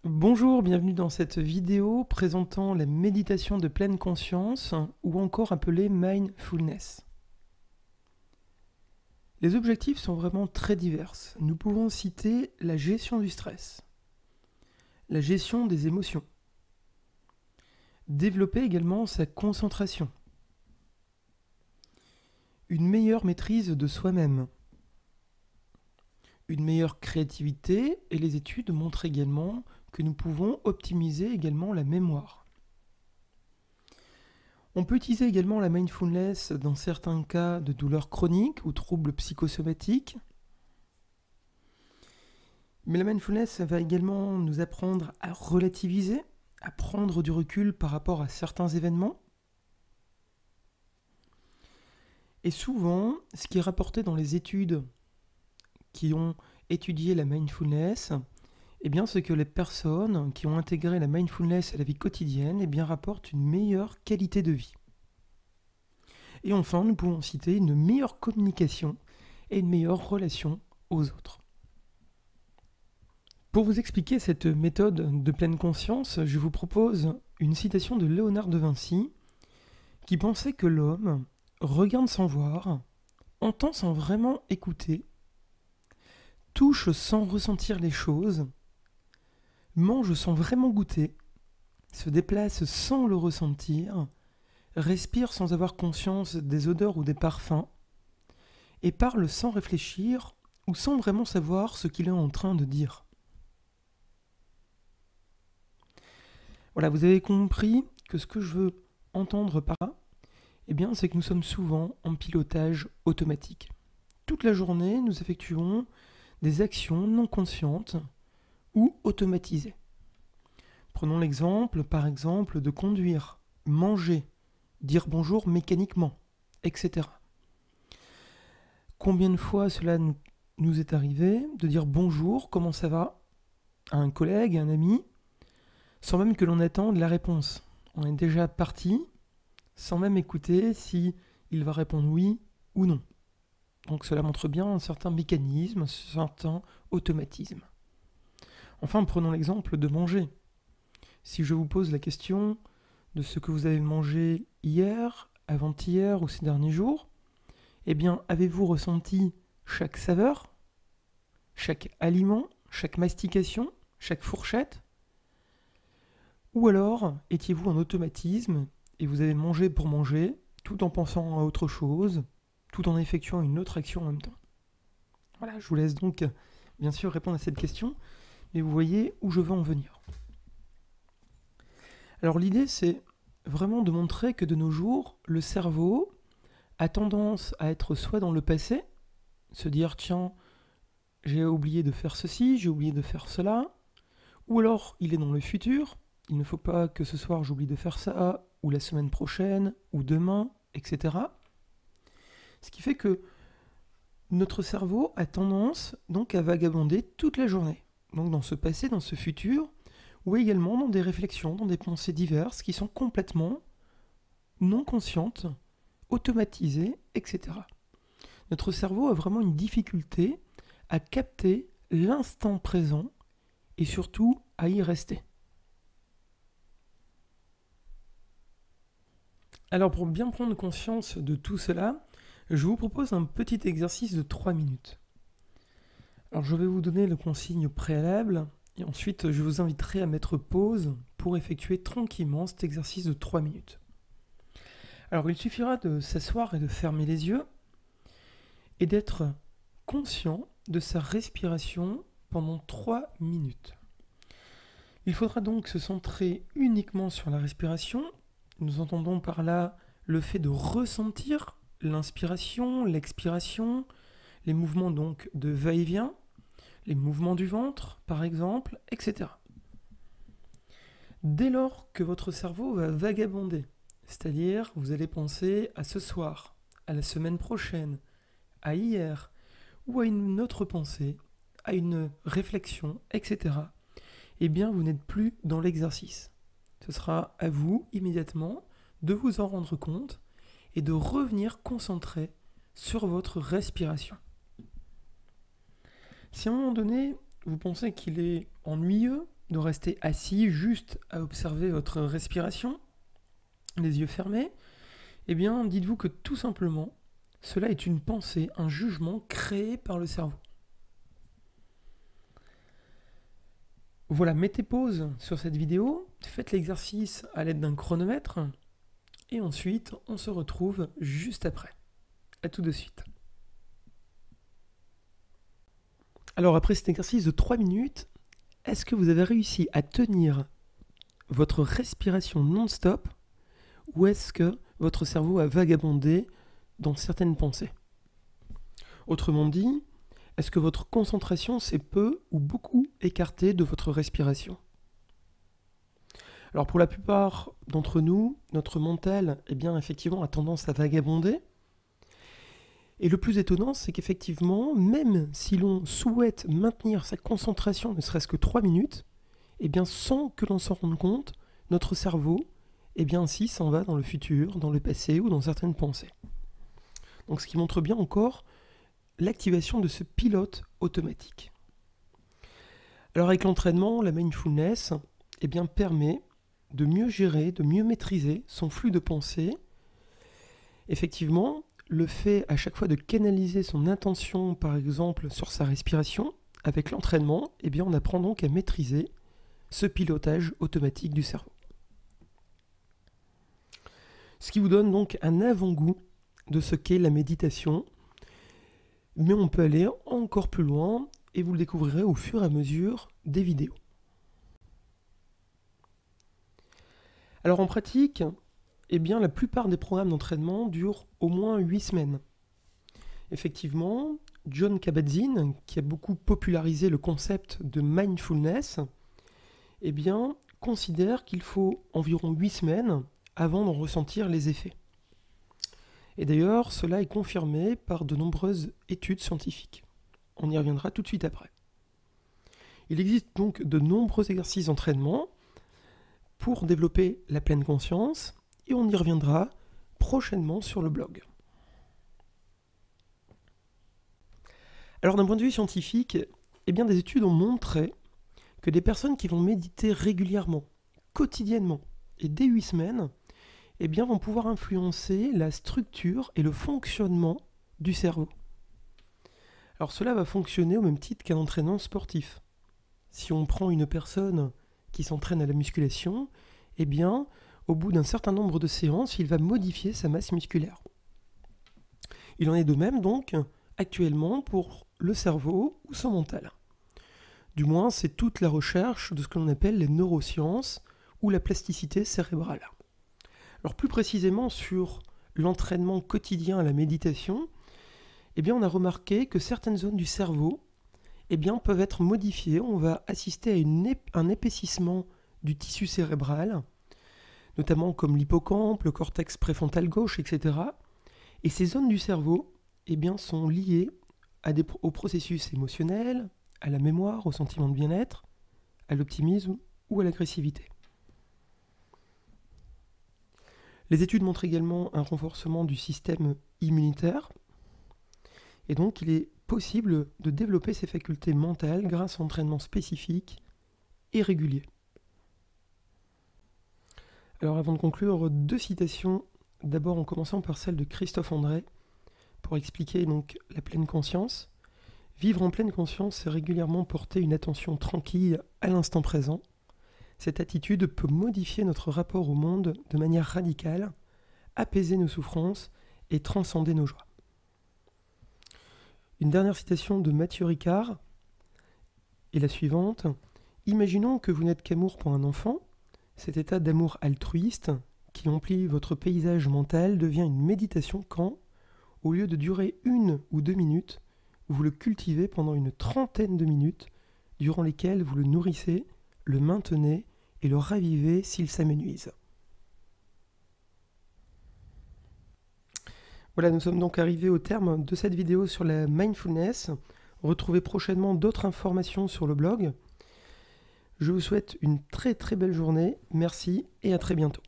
Bonjour, bienvenue dans cette vidéo présentant la méditation de pleine conscience ou encore appelée mindfulness. Les objectifs sont vraiment très divers. Nous pouvons citer la gestion du stress, la gestion des émotions, développer également sa concentration, une meilleure maîtrise de soi-même, une meilleure créativité, et les études montrent également que nous pouvons optimiser également la mémoire. On peut utiliser également la mindfulness dans certains cas de douleurs chroniques ou troubles psychosomatiques. Mais la mindfulness va également nous apprendre à relativiser, à prendre du recul par rapport à certains événements. Et souvent, ce qui est rapporté dans les études qui ont étudié la mindfulness, c'est que les personnes qui ont intégré la mindfulness à la vie quotidienne rapportent une meilleure qualité de vie. Et enfin, nous pouvons citer une meilleure communication et une meilleure relation aux autres. Pour vous expliquer cette méthode de pleine conscience, je vous propose une citation de Léonard de Vinci qui pensait que l'homme regarde sans voir, entend sans vraiment écouter, touche sans ressentir les choses, mange sans vraiment goûter, se déplace sans le ressentir, respire sans avoir conscience des odeurs ou des parfums, et parle sans réfléchir ou sans vraiment savoir ce qu'il est en train de dire. Voilà, vous avez compris que ce que je veux entendre par là, c'est que nous sommes souvent en pilotage automatique. Toute la journée, nous effectuons des actions non conscientes ou automatisées. Prenons l'exemple, par exemple, de conduire, manger, dire bonjour mécaniquement, etc. Combien de fois cela nous est arrivé de dire bonjour, comment ça va, à un collègue, à un ami, sans même que l'on attende la réponse. On est déjà parti, sans même écouter si il va répondre oui ou non. Donc cela montre bien un certain mécanisme, un certain automatisme. Enfin, prenons l'exemple de manger. Si je vous pose la question de ce que vous avez mangé hier, avant-hier ou ces derniers jours, avez-vous ressenti chaque saveur, chaque aliment, chaque mastication, chaque fourchette? Ou alors, étiez-vous en automatisme et vous avez mangé pour manger, tout en pensant à autre chose, tout en effectuant une autre action en même temps? Voilà, je vous laisse donc bien sûr répondre à cette question, mais vous voyez où je veux en venir. Alors l'idée, c'est vraiment de montrer que de nos jours, le cerveau a tendance à être soit dans le passé, se dire tiens, j'ai oublié de faire ceci, j'ai oublié de faire cela, ou alors il est dans le futur, il ne faut pas que ce soir j'oublie de faire ça, ou la semaine prochaine, ou demain, etc. Ce qui fait que notre cerveau a tendance donc à vagabonder toute la journée. Donc dans ce passé, dans ce futur, ou également dans des réflexions, dans des pensées diverses qui sont complètement non conscientes, automatisées, etc. Notre cerveau a vraiment une difficulté à capter l'instant présent et surtout à y rester. Alors pour bien prendre conscience de tout cela, je vous propose un petit exercice de 3 minutes. Alors je vais vous donner le consigne préalable et ensuite je vous inviterai à mettre pause pour effectuer tranquillement cet exercice de 3 minutes. Alors il suffira de s'asseoir et de fermer les yeux et d'être conscient de sa respiration pendant 3 minutes. Il faudra donc se centrer uniquement sur la respiration. Nous entendons par là le fait de ressentir l'inspiration, l'expiration, les mouvements donc de va-et-vient, les mouvements du ventre par exemple, etc. Dès lors que votre cerveau va vagabonder, c'est-à-dire vous allez penser à ce soir, à la semaine prochaine, à hier, ou à une autre pensée, à une réflexion, etc., vous n'êtes plus dans l'exercice. Ce sera à vous, immédiatement, de vous en rendre compte et de revenir concentré sur votre respiration. Si à un moment donné, vous pensez qu'il est ennuyeux de rester assis juste à observer votre respiration, les yeux fermés, eh bien, dites-vous que tout simplement, cela est une pensée, un jugement créé par le cerveau. Voilà, mettez pause sur cette vidéo, faites l'exercice à l'aide d'un chronomètre, et ensuite, on se retrouve juste après. À tout de suite. Alors, après cet exercice de 3 minutes, est-ce que vous avez réussi à tenir votre respiration non-stop, ou est-ce que votre cerveau a vagabondé dans certaines pensées? Autrement dit, est-ce que votre concentration s'est peu ou beaucoup écartée de votre respiration? Alors pour la plupart d'entre nous, notre mental, effectivement, a tendance à vagabonder. Et le plus étonnant, c'est qu'effectivement, même si l'on souhaite maintenir sa concentration ne serait-ce que 3 minutes, sans que l'on s'en rende compte, notre cerveau, ainsi s'en va dans le futur, dans le passé ou dans certaines pensées. Donc ce qui montre bien encore l'activation de ce pilote automatique. Alors avec l'entraînement, la mindfulness permet de mieux gérer, de mieux maîtriser son flux de pensée. Effectivement, le fait à chaque fois de canaliser son attention, par exemple, sur sa respiration, avec l'entraînement, on apprend donc à maîtriser ce pilotage automatique du cerveau. Ce qui vous donne donc un avant-goût de ce qu'est la méditation, mais on peut aller encore plus loin et vous le découvrirez au fur et à mesure des vidéos. Alors en pratique, la plupart des programmes d'entraînement durent au moins 8 semaines. Effectivement, Jon Kabat-Zinn, qui a beaucoup popularisé le concept de mindfulness, considère qu'il faut environ 8 semaines avant d'en ressentir les effets. Et d'ailleurs, cela est confirmé par de nombreuses études scientifiques. On y reviendra tout de suite après. Il existe donc de nombreux exercices d'entraînement pour développer la pleine conscience, et on y reviendra prochainement sur le blog. Alors d'un point de vue scientifique, des études ont montré que des personnes qui vont méditer régulièrement, quotidiennement, et dès 8 semaines, vont pouvoir influencer la structure et le fonctionnement du cerveau. Alors cela va fonctionner au même titre qu'un entraînement sportif. Si on prend une personne qui s'entraîne à la musculation, au bout d'un certain nombre de séances, il va modifier sa masse musculaire. Il en est de même donc actuellement pour le cerveau ou son mental. Du moins, c'est toute la recherche de ce que l'on appelle les neurosciences ou la plasticité cérébrale. Alors plus précisément sur l'entraînement quotidien à la méditation, on a remarqué que certaines zones du cerveau peuvent être modifiées. On va assister à un épaississement du tissu cérébral, notamment comme l'hippocampe, le cortex préfrontal gauche, etc. Et ces zones du cerveau sont liées au processus émotionnel, à la mémoire, au sentiment de bien-être, à l'optimisme ou à l'agressivité. Les études montrent également un renforcement du système immunitaire, et donc il est possible de développer ces facultés mentales grâce à un entraînement spécifique et régulier. Alors avant de conclure, 2 citations, d'abord en commençant par celle de Christophe André, pour expliquer donc la pleine conscience. Vivre en pleine conscience, c'est régulièrement porter une attention tranquille à l'instant présent. Cette attitude peut modifier notre rapport au monde de manière radicale, apaiser nos souffrances et transcender nos joies. Une dernière citation de Mathieu Ricard est la suivante. « Imaginons que vous n'êtes qu'amour pour un enfant. Cet état d'amour altruiste qui emplit votre paysage mental devient une méditation quand, au lieu de durer 1 ou 2 minutes, vous le cultivez pendant une trentaine de minutes, durant lesquelles vous le nourrissez, le maintenez et le ravivez s'il s'amenuise. » Voilà, nous sommes donc arrivés au terme de cette vidéo sur la mindfulness. Retrouvez prochainement d'autres informations sur le blog. Je vous souhaite une très très belle journée. Merci et à très bientôt.